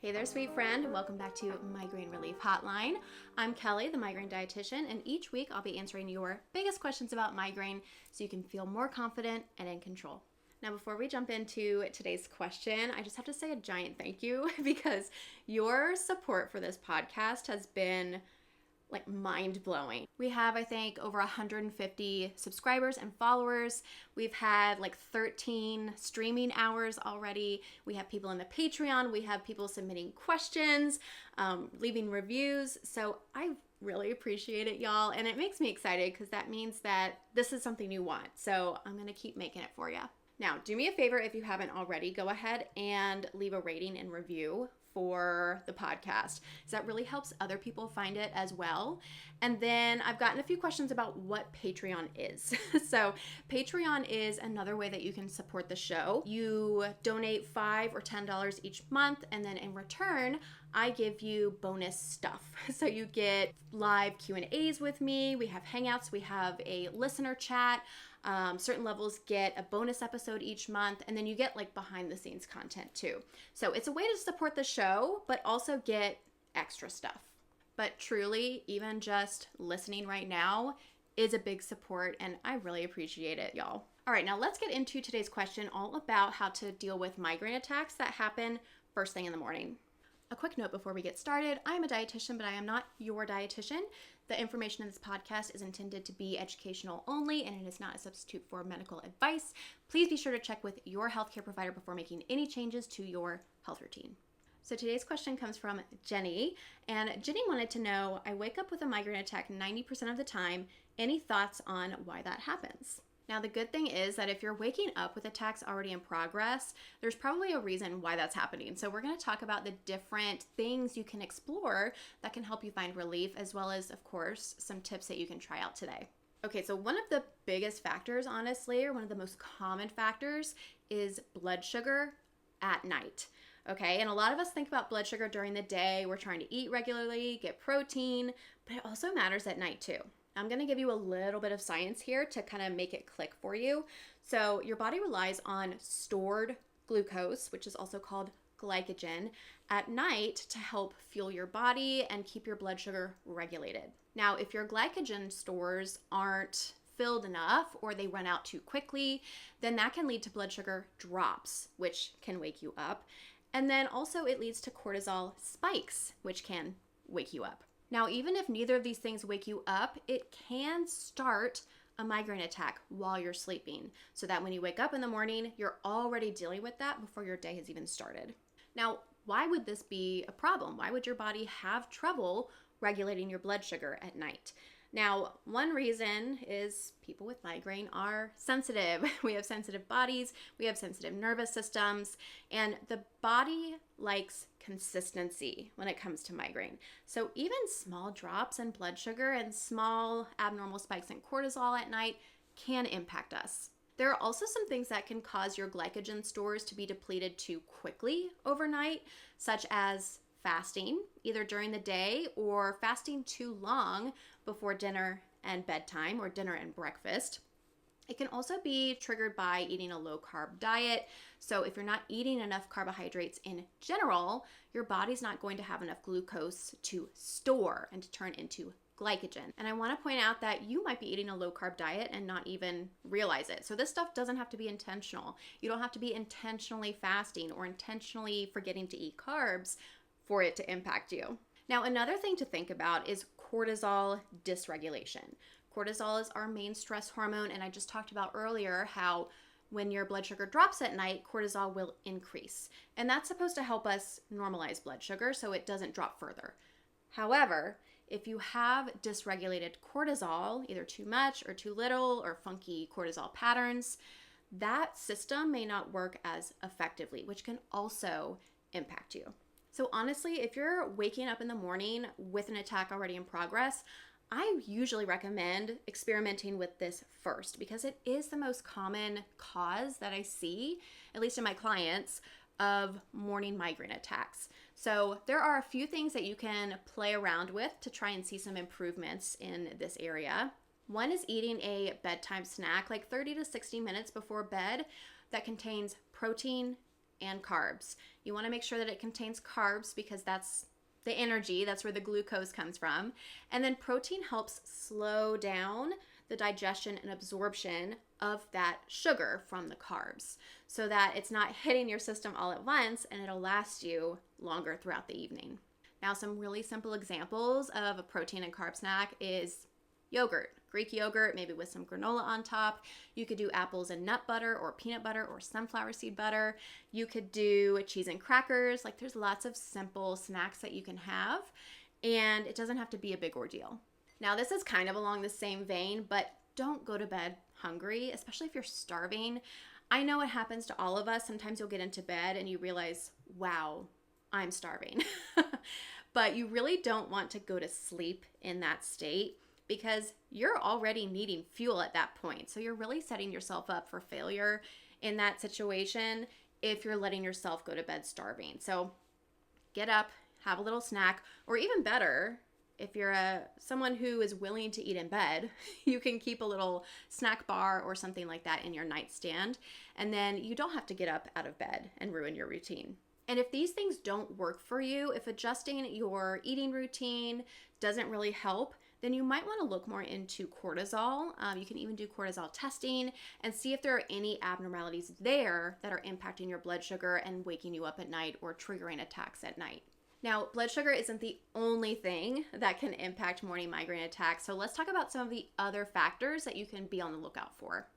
Hey there, sweet friend. Welcome back to Migraine Relief Hotline. I'm Kelli, the migraine dietitian, and each week I'll be answering your biggest questions about migraine so you can feel more confident and in control. Now, before we jump into today's question, I just have to say a giant thank you because your support for this podcast has been mind-blowing. We have, I think, over 150 subscribers and followers. We've had 13 streaming hours already. We have people in the Patreon. We have people submitting questions, leaving reviews. So I really appreciate it, y'all. And it makes me excited because that means that this is something you want. So I'm going to keep making it for you. Now, do me a favor if you haven't already, go ahead and leave a rating and review for the podcast. So that really helps other people find it as well. And then I've gotten a few questions about what Patreon is. So Patreon is another way that you can support the show. You donate $5 or $10 each month, and then in return, I give you bonus stuff. So you get live Q&As with me. We have hangouts. We have a listener chat. Certain levels get a bonus episode each month, and then you get behind the scenes content too. So it's a way to support the show, but also get extra stuff. But truly, even just listening right now is a big support, and I really appreciate it, y'all. All right, now let's get into today's question all about how to deal with migraine attacks that happen first thing in the morning. A quick note before we get started, I am a dietitian, but I am not your dietitian. The information in this podcast is intended to be educational only, and it is not a substitute for medical advice. Please be sure to check with your healthcare provider before making any changes to your health routine. So today's question comes from Jenny, and Jenny wanted to know, I wake up with a migraine attack 90% of the time. Any thoughts on why that happens? Now, the good thing is that if you're waking up with attacks already in progress, there's probably a reason why that's happening. So we're going to talk about the different things you can explore that can help you find relief, as well as, of course, some tips that you can try out today. Okay, so one of the biggest factors, honestly, or one of the most common factors is blood sugar at night. Okay, and a lot of us think about blood sugar during the day. We're trying to eat regularly, get protein, but it also matters at night too. I'm going to give you a little bit of science here to kind of make it click for you. So your body relies on stored glucose, which is also called glycogen, at night to help fuel your body and keep your blood sugar regulated. Now, if your glycogen stores aren't filled enough or they run out too quickly, then that can lead to blood sugar drops, which can wake you up. And then also it leads to cortisol spikes, which can wake you up. Now, even if neither of these things wake you up, it can start a migraine attack while you're sleeping, so that when you wake up in the morning, you're already dealing with that before your day has even started. Now, why would this be a problem? Why would your body have trouble regulating your blood sugar at night? Now, one reason is people with migraine are sensitive. We have sensitive bodies, we have sensitive nervous systems, and the body likes consistency when it comes to migraine. So even small drops in blood sugar and small abnormal spikes in cortisol at night can impact us. There are also some things that can cause your glycogen stores to be depleted too quickly overnight, such as fasting, either during the day or fasting too long before dinner and bedtime or dinner and breakfast. It can also be triggered by eating a low-carb diet. So if you're not eating enough carbohydrates in general, your body's not going to have enough glucose to store and to turn into glycogen. And I want to point out that you might be eating a low-carb diet and not even realize it. So this stuff doesn't have to be intentional. You don't have to be intentionally fasting or intentionally forgetting to eat carbs for it to impact you. Now, another thing to think about is cortisol dysregulation. Cortisol is our main stress hormone, and I just talked about earlier how when your blood sugar drops at night, cortisol will increase. And that's supposed to help us normalize blood sugar so it doesn't drop further. However, if you have dysregulated cortisol, either too much or too little or funky cortisol patterns, that system may not work as effectively, which can also impact you. So honestly, if you're waking up in the morning with an attack already in progress, I usually recommend experimenting with this first because it is the most common cause that I see, at least in my clients, of morning migraine attacks. So there are a few things that you can play around with to try and see some improvements in this area. One is eating a bedtime snack, 30 to 60 minutes before bed, that contains protein and carbs. You want to make sure that it contains carbs because that's the energy, that's where the glucose comes from. And then protein helps slow down the digestion and absorption of that sugar from the carbs so that it's not hitting your system all at once and it'll last you longer throughout the evening. Now, some really simple examples of a protein and carb snack is yogurt, Greek yogurt, maybe with some granola on top. You could do apples and nut butter or peanut butter or sunflower seed butter. You could do cheese and crackers. Like, there's lots of simple snacks that you can have, and it doesn't have to be a big ordeal. Now, this is kind of along the same vein, but don't go to bed hungry, especially if you're starving. I know it happens to all of us. Sometimes you'll get into bed and you realize, wow, I'm starving. But you really don't want to go to sleep in that state because you're already needing fuel at that point. So you're really setting yourself up for failure in that situation if you're letting yourself go to bed starving. So get up, have a little snack, or even better, if you're someone who is willing to eat in bed, you can keep a little snack bar or something like that in your nightstand, and then you don't have to get up out of bed and ruin your routine. And if these things don't work for you, if adjusting your eating routine doesn't really help, then you might want to look more into cortisol. You can even do cortisol testing and see if there are any abnormalities there that are impacting your blood sugar and waking you up at night or triggering attacks at night. Now, blood sugar isn't the only thing that can impact morning migraine attacks, so let's talk about some of the other factors that you can be on the lookout for.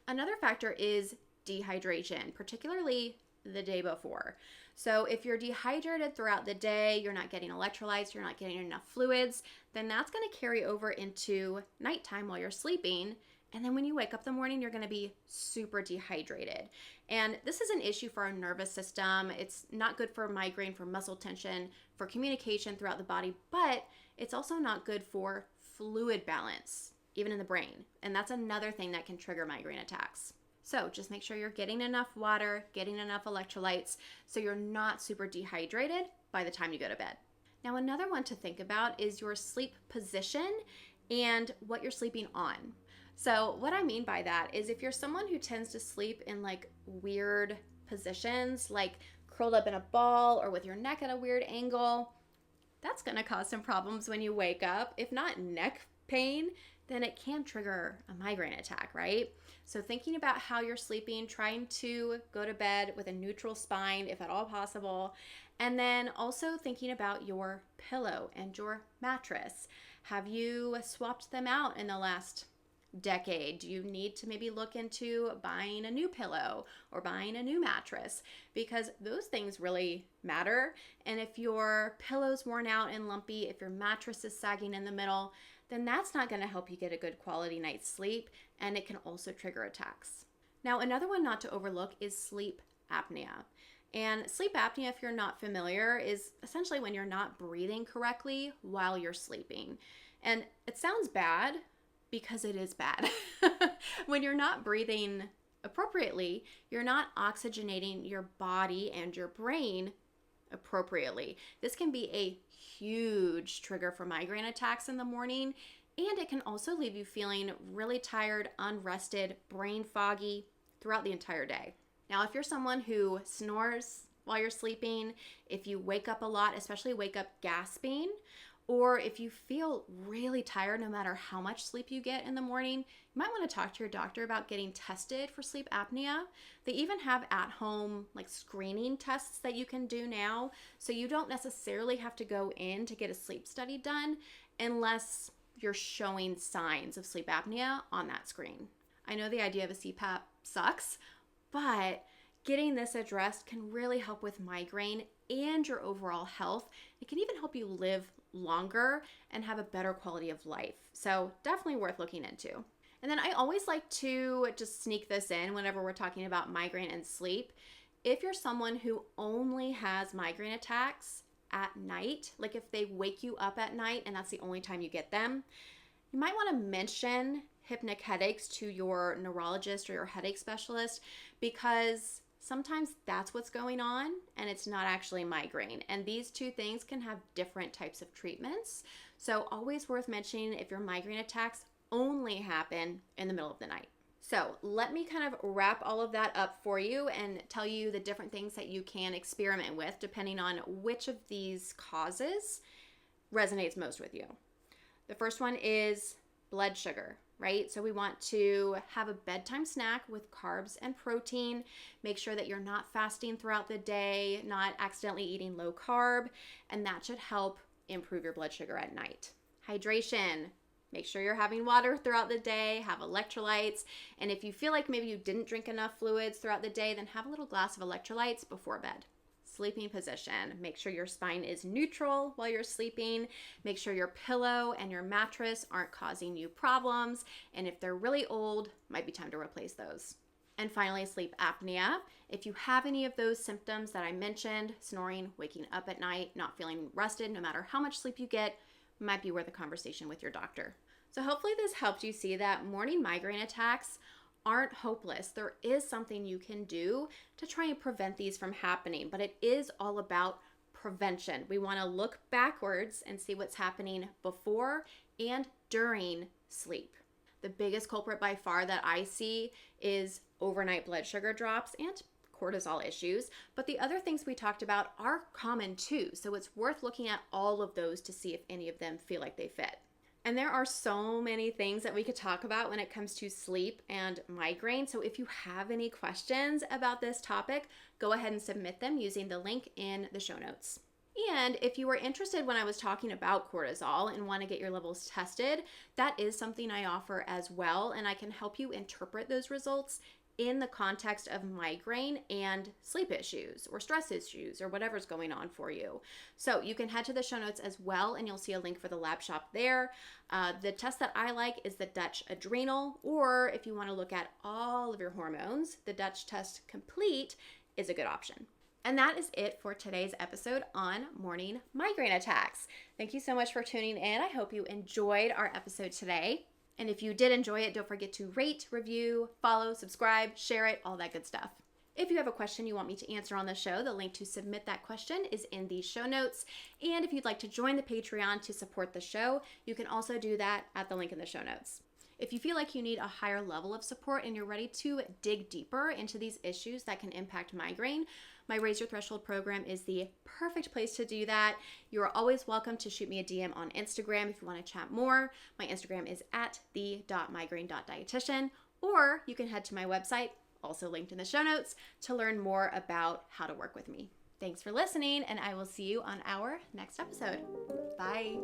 Another factor is dehydration, particularly the day before. So if you're dehydrated throughout the day, you're not getting electrolytes, you're not getting enough fluids, then that's going to carry over into nighttime while you're sleeping. And then when you wake up in the morning, you're going to be super dehydrated. And this is an issue for our nervous system. It's not good for migraine, for muscle tension, for communication throughout the body, but it's also not good for fluid balance, even in the brain. And that's another thing that can trigger migraine attacks. So just make sure you're getting enough water, getting enough electrolytes, so you're not super dehydrated by the time you go to bed. Now, another one to think about is your sleep position and what you're sleeping on. So what I mean by that is if you're someone who tends to sleep in like weird positions, like curled up in a ball or with your neck at a weird angle, that's going to cause some problems when you wake up. If not neck pain, then it can trigger a migraine attack, right? So thinking about how you're sleeping, trying to go to bed with a neutral spine, if at all possible, and then also thinking about your pillow and your mattress. Have you swapped them out in the last decade? Do you need to maybe look into buying a new pillow or buying a new mattress? Because those things really matter. And if your pillow's worn out and lumpy, if your mattress is sagging in the middle, then that's not going to help you get a good quality night's sleep, and it can also trigger attacks. Now, another one not to overlook is sleep apnea. And sleep apnea, if you're not familiar, is essentially when you're not breathing correctly while you're sleeping. And it sounds bad because it is bad. When you're not breathing appropriately, you're not oxygenating your body and your brain appropriately. This can be a huge trigger for migraine attacks in the morning, and it can also leave you feeling really tired, unrested, brain foggy throughout the entire day. Now, if you're someone who snores while you're sleeping, if you wake up a lot, especially wake up gasping, or if you feel really tired no matter how much sleep you get in the morning, you might want to talk to your doctor about getting tested for sleep apnea. They even have at-home screening tests that you can do now, so you don't necessarily have to go in to get a sleep study done unless you're showing signs of sleep apnea on that screen. I know the idea of a CPAP sucks, but getting this addressed can really help with migraine and your overall health. It can even help you live longer and have a better quality of life. So definitely worth looking into. And then I always like to just sneak this in whenever we're talking about migraine and sleep. If you're someone who only has migraine attacks at night, like if they wake you up at night and that's the only time you get them, you might want to mention hypnic headaches to your neurologist or your headache specialist, because sometimes that's what's going on and it's not actually migraine. And these two things can have different types of treatments. So always worth mentioning if your migraine attacks only happen in the middle of the night. So let me kind of wrap all of that up for you and tell you the different things that you can experiment with depending on which of these causes resonates most with you. The first one is blood sugar, right? So we want to have a bedtime snack with carbs and protein. Make sure that you're not fasting throughout the day, not accidentally eating low carb, and that should help improve your blood sugar at night. Hydration. Make sure you're having water throughout the day, have electrolytes, and if you feel like maybe you didn't drink enough fluids throughout the day, then have a little glass of electrolytes before bed. Sleeping position. Make sure your spine is neutral while you're sleeping. Make sure your pillow and your mattress aren't causing you problems, and if they're really old, might be time to replace those. And finally, sleep apnea. If you have any of those symptoms that I mentioned, snoring, waking up at night, not feeling rested no matter how much sleep you get, might be worth a conversation with your doctor. So hopefully this helped you see that morning migraine attacks aren't hopeless. There is something you can do to try and prevent these from happening, but it is all about prevention. We want to look backwards and see what's happening before and during sleep. The biggest culprit by far that I see is overnight blood sugar drops and cortisol issues, but the other things we talked about are common too, so it's worth looking at all of those to see if any of them feel like they fit. And there are so many things that we could talk about when it comes to sleep and migraine, so if you have any questions about this topic, go ahead and submit them using the link in the show notes. And if you were interested when I was talking about cortisol and want to get your levels tested, that is something I offer as well, and I can help you interpret those results in the context of migraine and sleep issues or stress issues or whatever's going on for you. So you can head to the show notes as well, and you'll see a link for the lab shop there. The test that I like is the Dutch Adrenal, or if you want to look at all of your hormones, the Dutch Test Complete is a good option. And that is it for today's episode on morning migraine attacks. Thank you so much for tuning in. I hope you enjoyed our episode today. And if you did enjoy it, don't forget to rate, review, follow, subscribe, share it, all that good stuff. If you have a question you want me to answer on the show, the link to submit that question is in the show notes. And if you'd like to join the Patreon to support the show, you can also do that at the link in the show notes. If you feel like you need a higher level of support and you're ready to dig deeper into these issues that can impact migraine, my Raise Your Threshold program is the perfect place to do that. You are always welcome to shoot me a DM on Instagram if you want to chat more. My Instagram is @the.migraine.dietitian, or you can head to my website, also linked in the show notes, to learn more about how to work with me. Thanks for listening, and I will see you on our next episode. Bye.